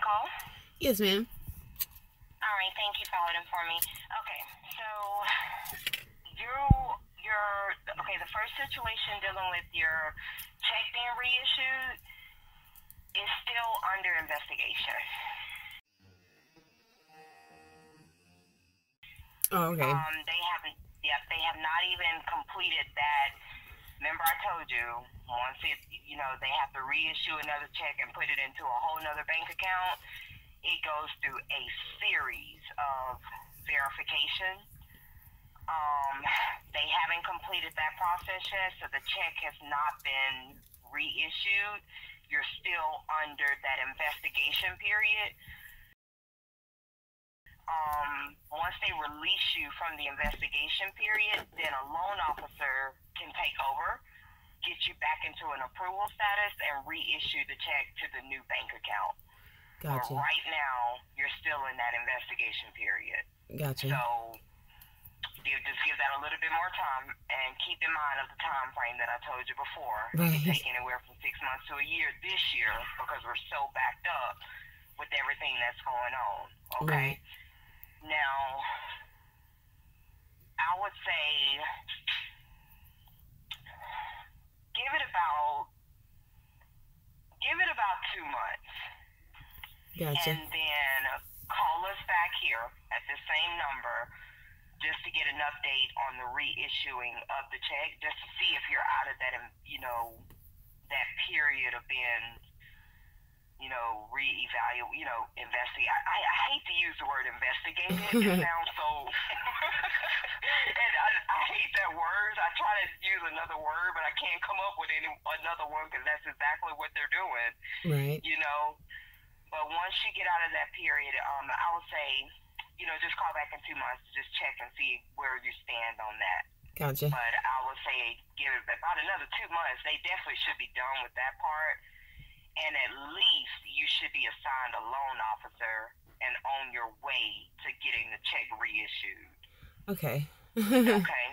call? Yes, ma'am. All right, thank you for holding for me. Okay, so the first situation dealing with your check being reissued is still under investigation. Oh, okay. They have not even completed that. Remember I told you, once they have to reissue another check and put it into a whole nother bank account, it goes through a series of verification. They haven't completed that process yet, so the check has not been reissued. You're still under that investigation period. Once they release you from the investigation period, then a loan officer can take over, get you back into an approval status, and reissue the check to the new bank account. Gotcha. But right now, you're still in that investigation period. Gotcha. So just give that a little bit more time, and keep in mind of the time frame that I told you before. Right. It can take anywhere from 6 months to a year this year, because we're so backed up with everything that's going on. Okay. Right. Now, I would say give it about 2 months. Gotcha. And then call us back here at the same number just to get an update on the reissuing of the check, just to see if you're out of that, that period of being, investigate. I hate to use the word investigated. It sounds so, and I hate that word. I try to use another word, but I can't come up with another one, because that's exactly what they're doing. Right. But once you get out of that period, I would say, just call back in 2 months to just check and see where you stand on that. Gotcha. But I would say give it about another 2 months. They definitely should be done with that part. And at least you should be assigned a loan officer and on your way to getting the check reissued. Okay. Okay.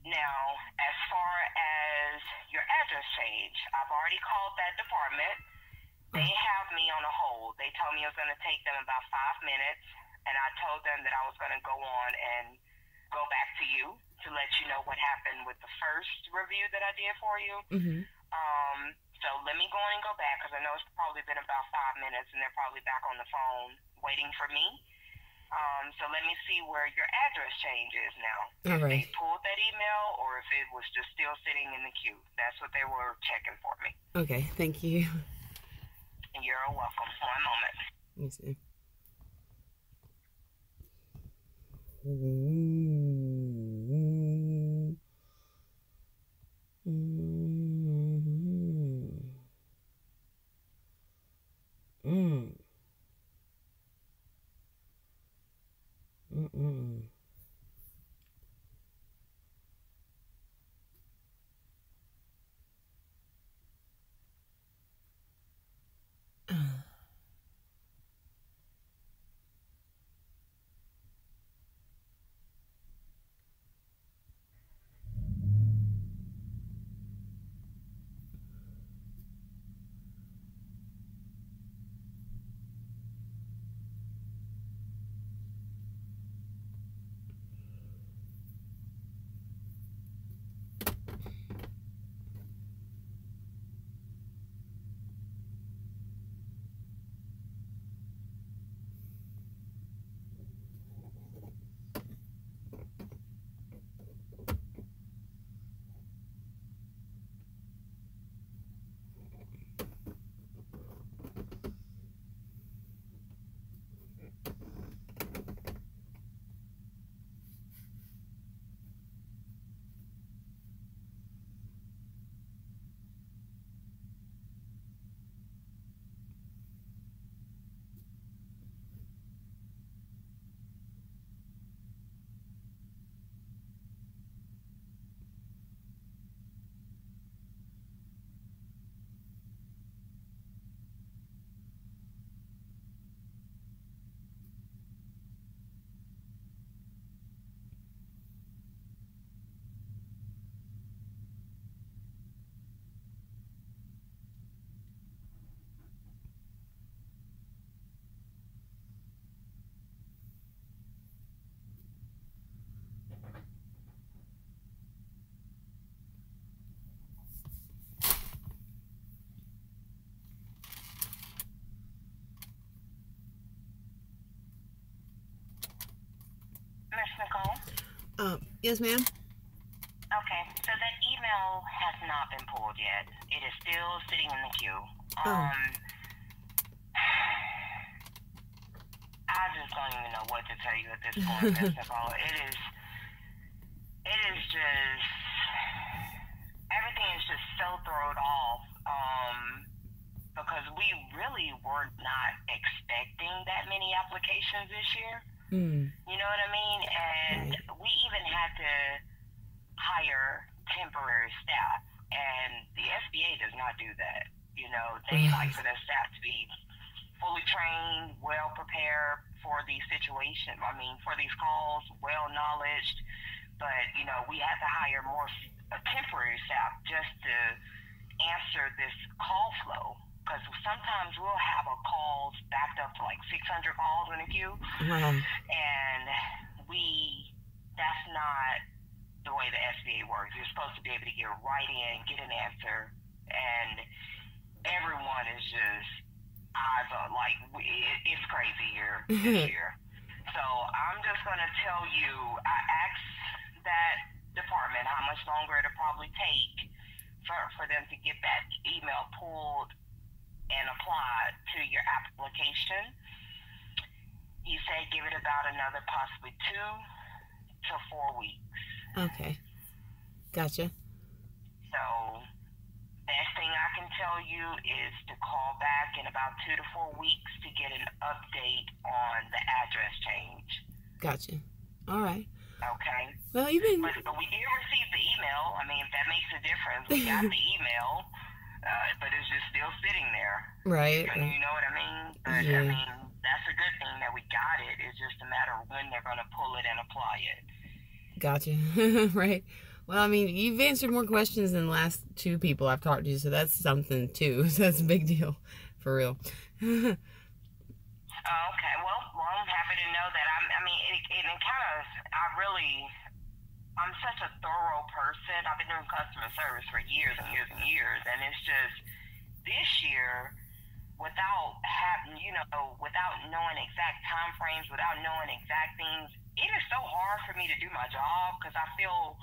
Now, as far as your address change, I've already called that department. They have me on a hold. They told me it was going to take them about 5 minutes, and I told them that I was going to go on and go back to you to let you know what happened with the first review that I did for you. Mm-hmm. So let me go on and go back, because I know it's probably been about 5 minutes, and they're probably back on the phone waiting for me. So let me see where your address change is now. All right. If they pulled that email, or if it was just still sitting in the queue. That's what they were checking for me. Okay, thank you. You're welcome. 1 moment. Let me see. Yes, ma'am. Okay, so that email has not been pulled yet. It is still sitting in the queue. Oh. I just don't even know what to tell you at this point, Miss Nicole. It is just, everything is just so thrown off, because we really were not expecting that many applications this year. You know what I mean? And we even had to hire temporary staff, and the SBA does not do that. You know, they like for their staff to be fully trained, well prepared for these situations. I mean, for these calls, well knowledged. But, you know, we had to hire more temporary staff just to answer this call flow. Because sometimes we'll have a calls backed up to like 600 calls in a queue. Wow. And that's not the way the SBA works. You're supposed to be able to get right in, get an answer, and everyone is just eyes on, like, it's crazy here this year. So I'm just going to tell you, I asked that department how much longer it'll probably take for them to get that email pulled and applied to your application. He said give it about another possibly 2 to 4 weeks. Okay. Gotcha. So best thing I can tell you is to call back in about 2 to 4 weeks to get an update on the address change. Gotcha. All right. Okay. Well, you've been... But we did receive the email. I mean, if that makes a difference, we got the email, but it's just still sitting there. Right. You know what I mean? But, yeah. I mean, that's a good thing that we got it. It's just a matter of when they're going to pull it and apply it. Gotcha. Right. Well, I mean, you've answered more questions than the last 2 people I've talked to, so that's something, too. So that's a big deal, for real. Okay. Well, I'm happy to know that. I mean, it kind of, I'm such a thorough person. I've been doing customer service for years and years and years, and it's just this year, without knowing exact time frames, without knowing exact things, it is so hard for me to do my job because I feel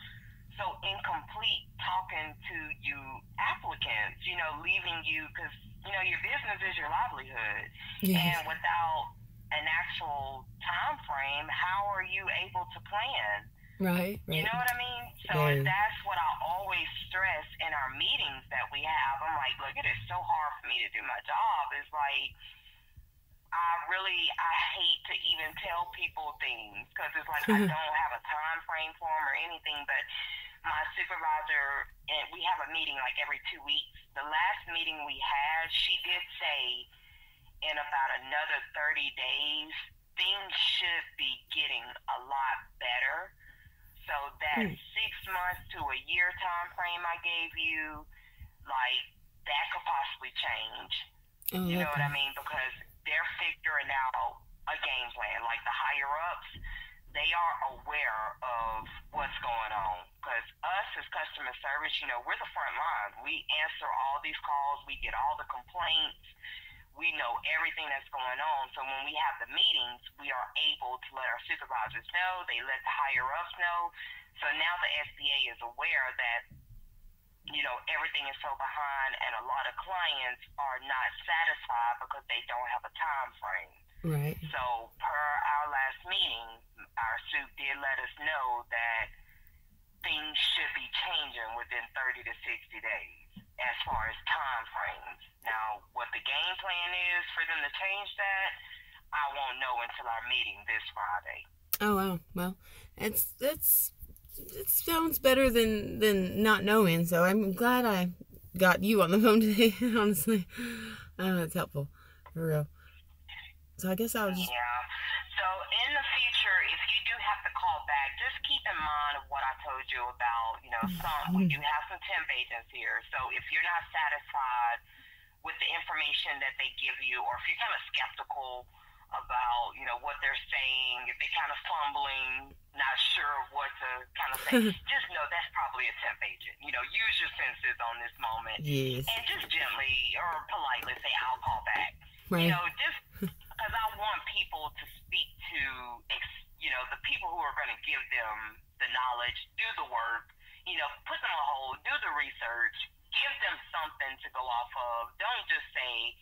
so incomplete talking to you applicants, you know, leaving you because, you know, your business is your livelihood. Yes. And without an actual time frame, how are you able to plan? Right. You know what I mean? So that's what I always stress in our meetings that we have. I'm like, look, it is so hard for me to do my job. It's like, I hate to even tell people things because it's like I don't have a time frame for them or anything, but my supervisor, and we have a meeting like every 2 weeks. The last meeting we had, she did say in about another 30 days, things should be getting a lot better. So that 6 months to a year time frame I gave you, like, that could possibly change. You know what I mean? Because they're figuring out a game plan. Like the higher ups, they are aware of what's going on. Because us as customer service, you know, we're the front line. We answer all these calls. We get all the complaints. We know everything that's going on. So when we have the meetings, we are able to let our supervisors know. They let the higher ups know. So now the SBA is aware that, you know, everything is so behind and a lot of clients are not satisfied because they don't have a time frame. Right. So per our last meeting, our suit did let us know that things should be changing within 30 to 60 days as far as time frames. Now, what the game plan is for them to change that, I won't know until our meeting this Friday. Oh, wow. Well, it sounds better than not knowing, so I'm glad I got you on the phone today, honestly. It's helpful, for real. So I guess I'll just... Yeah. So in the future, if you do have to call back, just keep in mind of what I told you about, you know, we do have some temp agents here. So if you're not satisfied with the information that they give you, or if you're kind of skeptical about, you know, what they're saying, if they're kind of fumbling, not sure of what to kind of say, just know that's probably a temp agent. You know, use your senses on this moment. Yes. And just gently or politely say, I'll call back. Right. You know, just because I want people to speak to, the people who are going to give them the knowledge, do the work, put them on hold, do the research, give them something to go off of. Don't just say,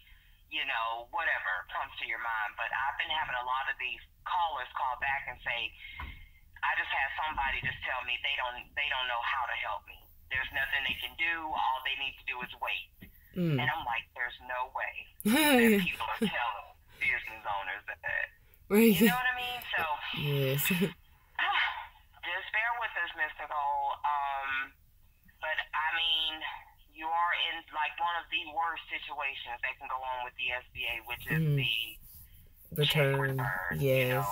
whatever comes to your mind. But I've been having a lot of these callers call back and say, I just had somebody just tell me they don't know how to help me. There's nothing they can do. All they need to do is wait. And I'm like, there's no way that people are telling business owners that. Right. You know what I mean? So yes. just bear with us, Miss Nicole. But I mean, you are in like one of the worst situations that can go on with the SBA, which is the return. Yes.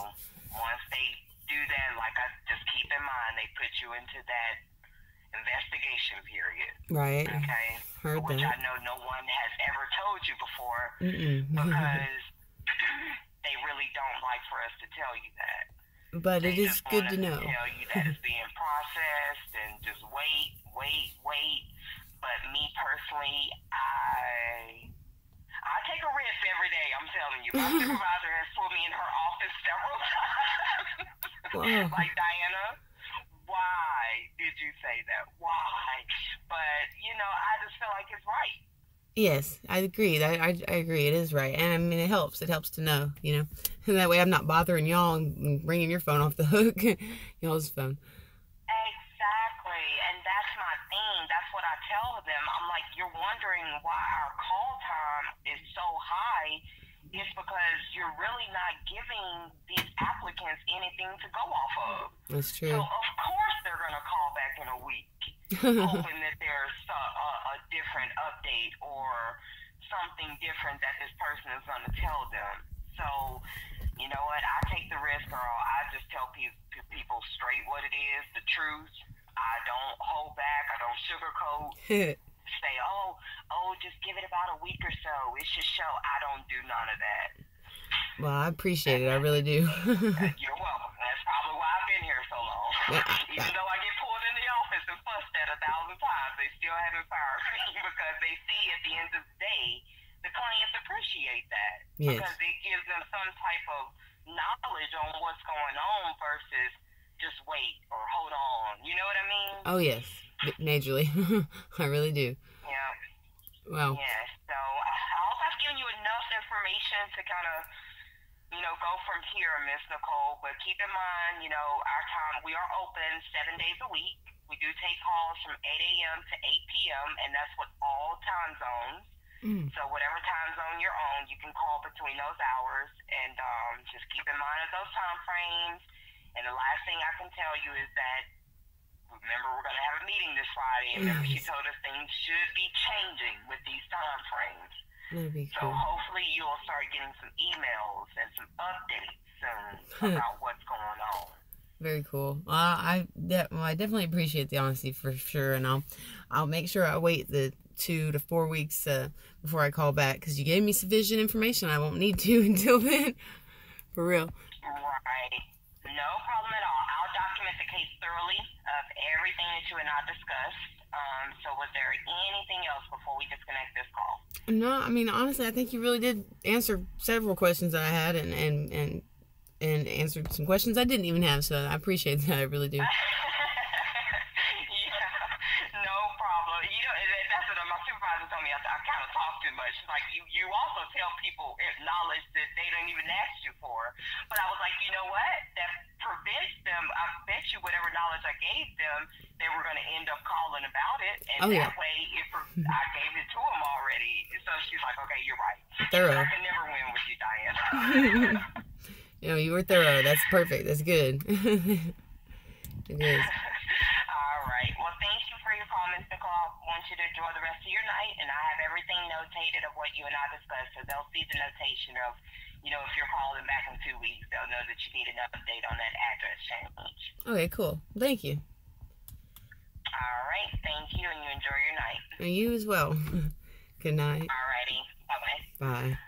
Once they do that, like I just keep in mind, they put you into that investigation period. Right. Okay. Heard which that. I know no one has ever told you before because they really don't like for us to tell you that. But they it is good to know. Tell you that it's being processed and just wait. But me personally, I take a risk every day. I'm telling you, my supervisor has put me in her office several times. Wow. Like, Diana, why did you say that? Why? But I just feel like it's right. Yes, I agree. I agree. It is right. And I mean, it helps. It helps to know, And that way I'm not bothering y'all and bringing your phone off the hook. Y'all's phone. Exactly. And that's my thing. That's what I tell them. I'm like, you're wondering why our call time is so high. It's because you're really not giving these applicants anything to go off of. That's true. So, of course, they're going to call back in a week, hoping that there's a different update or something different that this person is going to tell them. So, you know what? I take the risk, girl. I just tell people straight what it is, the truth. I don't hold back. I don't sugarcoat. Say, oh, just give it about a week or so. It should show. I don't do none of that. Well, I appreciate it. I really do. You're welcome. That's probably why I've been here so long. Even though I get pulled in the office and fussed at 1,000 times, they still haven't fired me because they see at the end of the day, the clients appreciate that. Yes. Because it gives them some type of knowledge on what's going on versus just wait or hold on. You know what I mean? Oh, yes. Majorly. I really do. Yeah. Wow. Yes. So I hope I've given you enough information to kind of, go from here, Miss Nicole. But keep in mind, our time, we are open 7 days a week. We do take calls from 8 a.m. to 8 p.m., and that's with all time zones. So whatever time zone you're on, you can call between those hours, and just keep in mind those time frames. And the last thing I can tell you is that, remember, we're going to have a meeting this Friday, and remember she told us things should be changing with these time frames. That'd be so cool. Hopefully you'll start getting some emails and some updates soon about what's going on. Very cool. I definitely appreciate the honesty for sure, and I'll make sure I wait the 2 to 4 weeks before I call back, because you gave me sufficient information. I won't need to until then. For real. Right. No problem at all. I'll document the case thoroughly of everything that you and I discussed. So was there anything else before we disconnect this call? No, I mean, honestly, I think you really did answer several questions that I had and answered some questions I didn't even have, so I appreciate that. I really do. Yeah, no problem. That's what my supervisor told me. I kind of talk too much. She's like, you also tell people knowledge that they don't even ask you for. But I was like, you know what? That prevents them. I bet you whatever knowledge I gave them, they were going to end up calling about it. And that way, I gave it to them already. So she's like, okay, you're right. Thorough. I can never win with you, Diana. You were thorough. That's perfect. That's good. It is. All right. Well, thank you for your comments, Nicole. I want you to enjoy the rest of your night, and I have everything notated of what you and I discussed, so they'll see the notation of, if you're calling back in 2 weeks, they'll know that you need an update on that address change. Okay, cool. Thank you. All right. Thank you, and you enjoy your night. And you as well. Good night. All righty. Bye-bye. Bye.